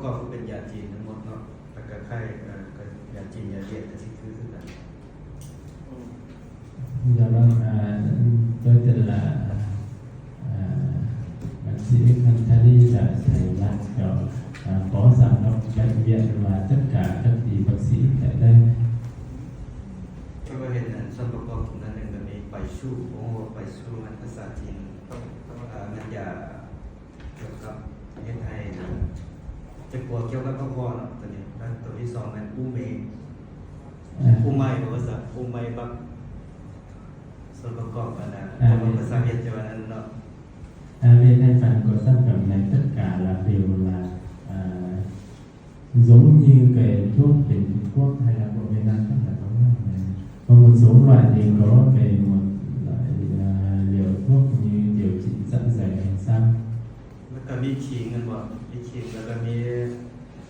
อบก็เป็นยาจีนทั้งหมดเนาะแต่ก็ไข้ก็ยาจีนยาเวียดก็สิคือกัน Dạ vâng, tôi tên là bác sĩ Phan Thái Đi đã thầy làm cho phó giám đốc bệnh viện và tất cả các vị bác sĩ tại đây. ก็เห็นส่วนประกอบของนั้นหนึ่งก็มีไปชู่โอ้ไปชู่มันภาษาจีนมันยาเกี่ยวกับเฮ็ดให้จะกลัวเกี่ยวกับกระเพาะเนาะตัวนี้แล้วตัวที่สองมันอูเมอูไมภาษาอูไมบักส่วนประกอบอันนั้นภาษาเวียดจะว่านั้นเนาะ Bên thành phần của sản phẩm này tất cả là đều là giống như cái thuốc bên Trung Quốc hay là của Việt Nam tất cả giống nhau này. Và một số loại thì có một loại liều thuốc như điều trị dạ dày hay sao. แล้วก็มีขิงกันบ่มีขิงแล้วก็มี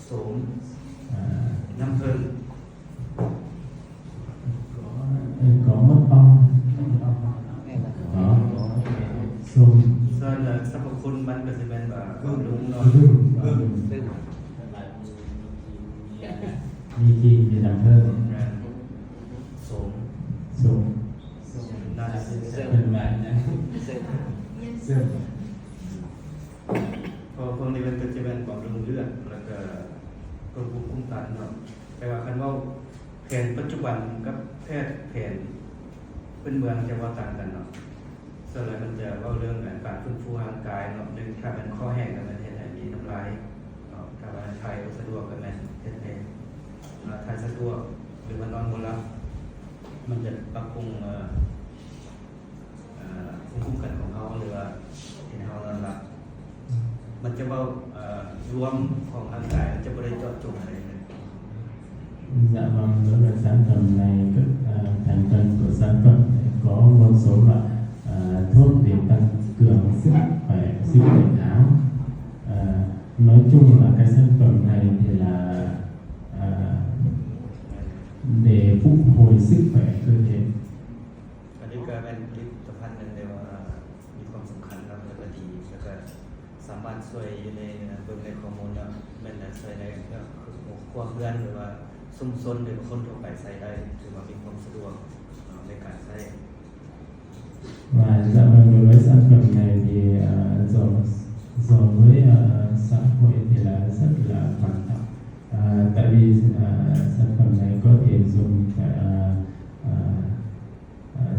โสมน้ำผึ้ง có mật ong, có sung, ส่วนสรรพคุณมันก็จะเป็นแบบบำรุงเนาะ มีกีมีน้ำเพิ่ม โสม สูง น่าจะ เป็นแบบนี้เสื้อ พอพวกนี้มันก็จะเป็นบำรุงเลือดแล้วก็กระปุกคุ้มกันเนาะแต่ว่าคันว่าแผนปัจจุบันกับแพทย์แผนเป็นเมืองจะว่าต่างกันเนาะส่วนอะไรมันจะว่าเรื่องการฟื้นฟูร่างกายเนาะหนึ่งถ้าเป็นข้อแห้งก็มันเฮ็ดให้มีน้ำลายเนาะถ้าว่าไทยสะดวกก็แม่นเฮ็ดให้ไทยสะดวกหรือว่านอนบ่หลับมันจะปรับปรุงภูมิคุ้มกันของเขาหรือว่าที่เขานอนหลับมันจะว่ารวมของร่างกายมันจะไม่ได้เจาะจงอะไรเลย Dạ vâng, đối với sản phẩm này các thành phần của sản phẩm có một số loại thuốc để tăng cường sức khỏe, sức đề kháng. Nói chung là cái sản phẩm này thì là để phục hồi sức khỏe cơ thể. อันนี้ก็เป็นผลิตภัณฑ์หนึ่งเดียวมีความสำคัญแล้วก็ดีแล้วก็สามารถช่วยในเบื้องในข้อมูลแล้วมันช่วยในครัวเรือนหรือว่าชุมชนหรือคนทั่วไปใช้ได้ถือว่ามีความสะดวกในการใช้ Và dạ vâng, đối với sản phẩm này thì so với xã hội thì là rất là quan trọng. Tại vì sản phẩm này có thể dùng tại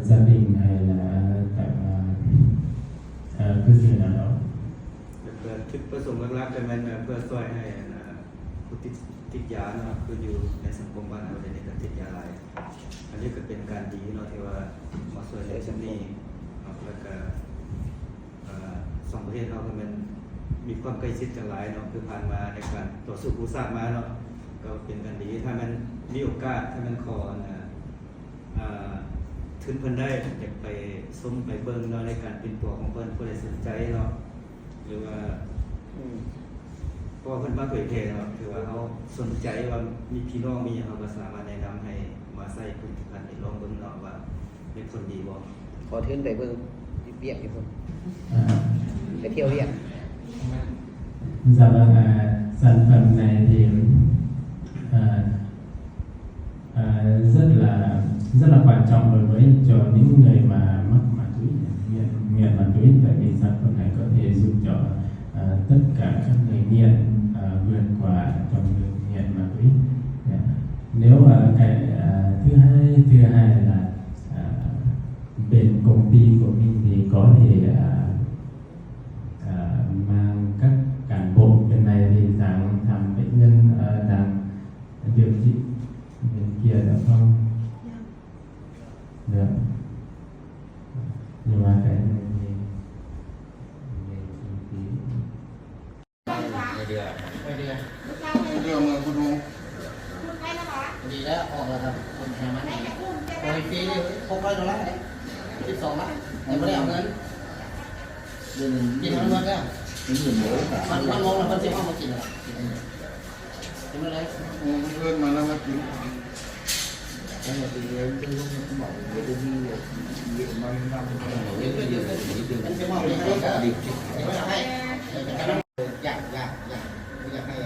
gia đình hay là tại cơ sở nào đó. เพื่อจุดประสงค์หลักๆก็มันเพื่อช่วยให้ผู้ติดยาเนาะคืออยู่ในสังคมบ้านเราในการติดยาหลายอันนี้ก็เป็นการดีเนาะที่ว่ามาช่วยในชั้นนี้แล้วก็สองประเทศเราก็มันมีความใกล้ชิดกันหลายเนาะคือผ่านมาในการต่อสู้กู้ซากมาเนาะก็เป็นการดีถ้ามันมีโอกาสถ้ามันขอถึงเพิ่นได้อยากไปส้มไปเบิ่งเนาะในการเป็นตัวของเพิ่นเพื่อได้สนใจเนาะหรือว่าเพราะเพิ่นมาเผยแพร่เนาะคือว่าเขาสนใจว่ามีพี่น้องมีเขาก็สามารถแนะนำให้มาใส่ผลิตภัณฑ์ให้ลองเบิ่งเนาะว่าเป็นผลดีบ่ ขอเทินไปเบิ่งเบียกอยู่พุ่นไปเที่ยวเบียก Dạ vâng, sản phẩm này thì rất là quan trọng đối với cho những người mà mắc ma túy, nghiện ma túy, tại vì sản phẩm này có thể giúp cho tất cả các người nghiện vượt qua trong việc nghiện ma túy. Nếu cái thứ hai là bên công ty của mình thì có thể mang các cán bộ bên này thì đang thăm bệnh nhân đang điều trị bên kia được không? Được. Nhưng mà cái này thì về chi phí. ไม่เดือด เรื่องเมืองคุณลุง ดีแล้วออกแล้วครับคนแทนมันโอ้ยฟรีเลย$600เลย12ล้านแต่ไม่ได้เอาเงินกินมันหมดแล้วมันมองแล้วมันจะเอามากินอะไรกินอะไร เพื่อนมาแล้วมากิน Cái này thì em cứ lúc nó bảo người tôi đi liệu mang năm anh sẽ mong đi hay cả đi hay dạ dạ dạ bây giờ hay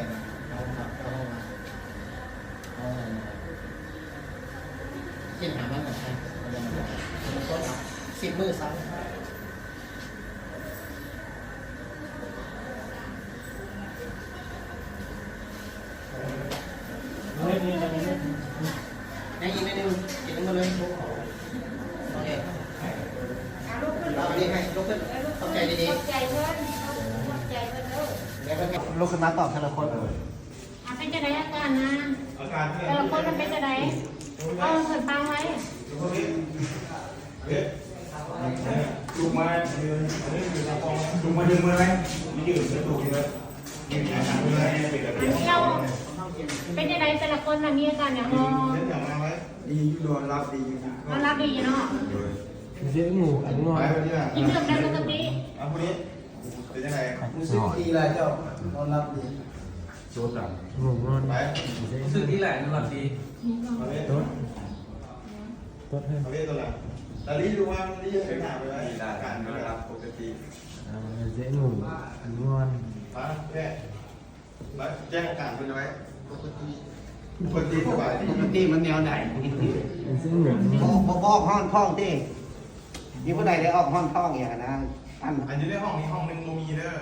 ให้ยินได้ดูกินมาเลยโอเคเราอันนี้ให้ลุกขึ้นเข้าใจดีๆลุกขึ้นมาตอบทีละคน เป็นจะได้อาการนะแต่ละคนมันเป็นจะได้เอาเถิดฟังไว้ ลุกมาลุกมาดึงมือไหมมียืดจะถูกไหมยืดอาการมือให้เป็นระเบียบ เราเป็นจะได้แต่ละคนมีอาการอย่างงอ ดีอยู่นอนรับดีอยู่ นอนรับดีเนาะ dễ ngủ ăn ไป ngon วันนี้ กินเรื่องได้ปกติ เอาคนนี้เป็นยังไง รู้สึกดีเลยเจ้านอนรับดี ngủ ngon ไป รู้สึกดีแหละนอนรับดี มาเล่น tốt tốt hơn มาเล่นตัวไหนตอนนี้ดูว่ามันนี่ยังเป็นหนาไปไหมการนอนรับปกติ dễ ngủ ăn ngon มาแค่มาแจ้งอาการเป็นไว้ปกติสบายดี ปกติมันแนวไหน dễ ngủ บอกห้องท้องที่มีผู้ใดได้ออกห้องท้องอย่างนะท่าน อันนี้ได้ห้องนี้ห้องหนึ่งมีเด้อ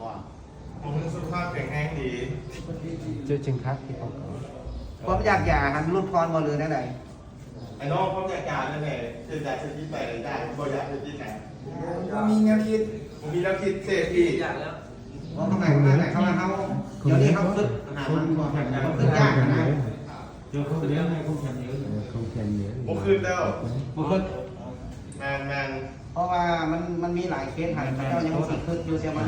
ว่า ห้องนึงสุขภาพแข็งแรงดี chương trình khác thì không có ความอยากหย่าหันรุ่นพรมาเลยได้ไหน ไอ้น้องเขาจัดการนั่นแหละเช่นอยากจะคิดไปได้บ่อยากจะคิดไหน มีเงี้ยคิด ผมมีแล้วคิดเสร็จอีก เพราะข้างในเขาเดี๋ยวนี้เขาคึดหามันก่อนเขาคึดยากนะ không thèm nhớ ผมคืนแล้ว บุคคล แมน เพราะว่ามันมีหลายเคสหันพระเจ้ายังสิคึดอยู่แต่มัน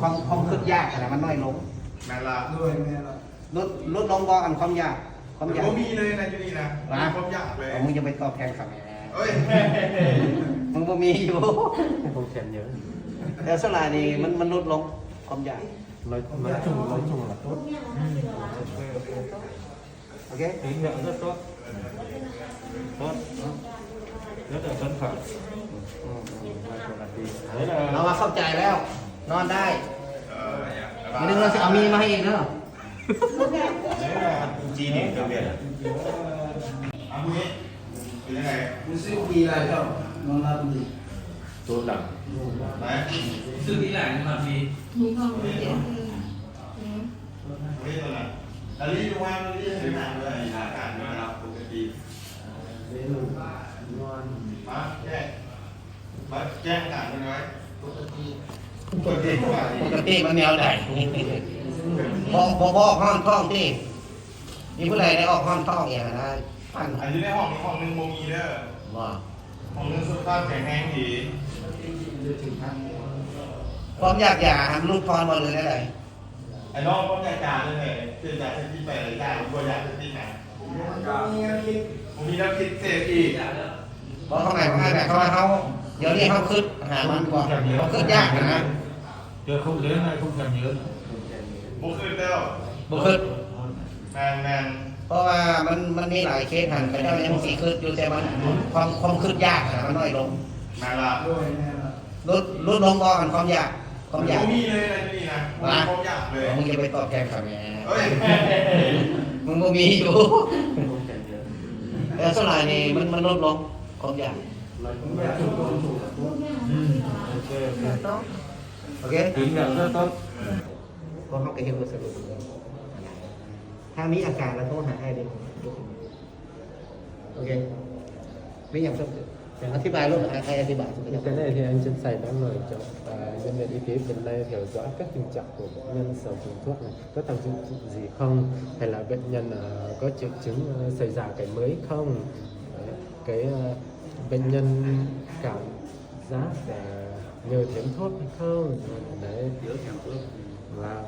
ความคึดยากนะมันน้อยลง แมนละ ลดลงบ่อันความยากความยาก ผมมีเลยนะจุนี่นะผมอยากเลย มึงจะไปตอบแทนเขา เอ้ย มึงบ่มีอยู่ không thèm nhớ แต่สลายนี่มันลดลงความยาก nói chung là tốt โอเค tín hiệu rất tốt tốt rất là phấn khởi đấy เรา là ว่าเข้าใจแล้ว นอนได้ไม่นึกเราจะเอามีมาให้อีกเนาะ จีนี่เบียดเอาพวกนี้เป็นยังไง รู้สึกดีเลยเจ้านอนรับดี tốt lắm ไหน รู้สึกดีแหละนอนรับดี มีความ นี่ตัวไหนตอนนี้ดูว่ามันนี่เป็นหนักเลยอาการนอนรับปกติ dễ ngủ ngon มาแจ้งอาการเป็นไว้ปกติเท่าไหร่ ปกติมันแนวไหนบอกห้องท้องที่มีผู้ใดได้ออกห้องท้องอย่างนะท่าน อันนี้ได้ห้องนี้ห้องนึงโมมีเด้อ ว่า ห้องนึงสุขภาพแข็งแรงดี ความอยากหย่าหันรุ่นพรมาเลยได้ไหน ไอ้น้องผมอยากการเลยคืออยากจะคิดไปเลยได้ผมก็อยากจะคิดไหนผมมีแล้วคิดเสร็จอีก เพราะข้างในข้างในเขาเดี๋ยวนี้เขาคึดหามันก่อนเขาคึดยากนะ giờ không nhớ này không thèm nhớ บุกขึ้นแล้ว บุคึด แมน เพราะว่ามันมีหลายเคสหันแต่เจ้ายังสีคึดอยู่แต่มันความคึดยากนะมันน้อยลง แมนละ ลดลงก่อนความอยากความอยาก มีเลยนะที่นี่นะผมอยากเลย มึงจะไปตอบแทนเขาไง เฮ้ย มึงบ่มีอยู่แต่สลายนี่มันลดลงความอยาก โอเค tín hiệu rất tốt พอเขาไปเห็นบทสรุปถ้ามีอาการแล้วโทรหาให้เด็กโอเคไม่อย่างต้องอธิบายรูปใครอธิบายสุด cái này thì anh chân sài đã mời cho nhân viên y tế bên đây theo dõi các tình trạng của bệnh nhân sau dùng thuốc này có tác dụng gì không, hay là bệnh nhân có triệu chứng xảy ra cái mới không. Đấy, cái bệnh nhân cảm giác nhờ thêm thuốc hay không. Đấy, và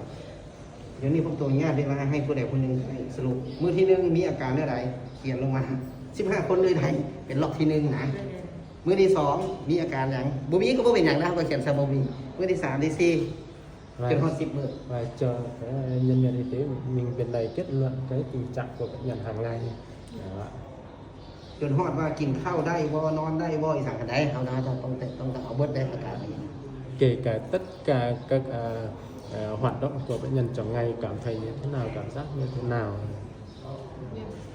เดี๋ยวนี้ผมตัวเงี้ยเวลาให้ผู้ใดคนหนึ่งสรุปมื้อที่หนึ่งมีอาการอะไรเขียนลงมา15 คนเลยไหนเป็นล็อกที่หนึ่งนะมื้อที่สองมีอาการอย่างบ่มีก็บ่เป็นอย่างนะก็เขียนซะบ่มีมื้อที่3ที่4จนฮอด10มื้อ và cho cái nhân viên y tế mình bên đây kết luận cái tình trạng của bệnh nhân hàng ngày. Đó. จนฮอดว่ากินข้าวได้บ่นอนได้บ่อีสั่งกันได้เฮานะต้องเอาเบิดได้อาการนี้ Kể cả tất cả các hoạt động của bệnh nhân trong ngày cảm thấy như thế nào, cảm giác như thế nào,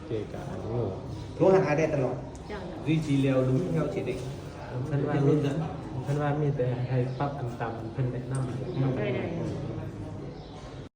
kể cả ăn ngủ. โทรหาได้ตลอด duy trì liều đúng theo chỉ định Thân van mi tế hay pháp ăn tạm thân đệ năm.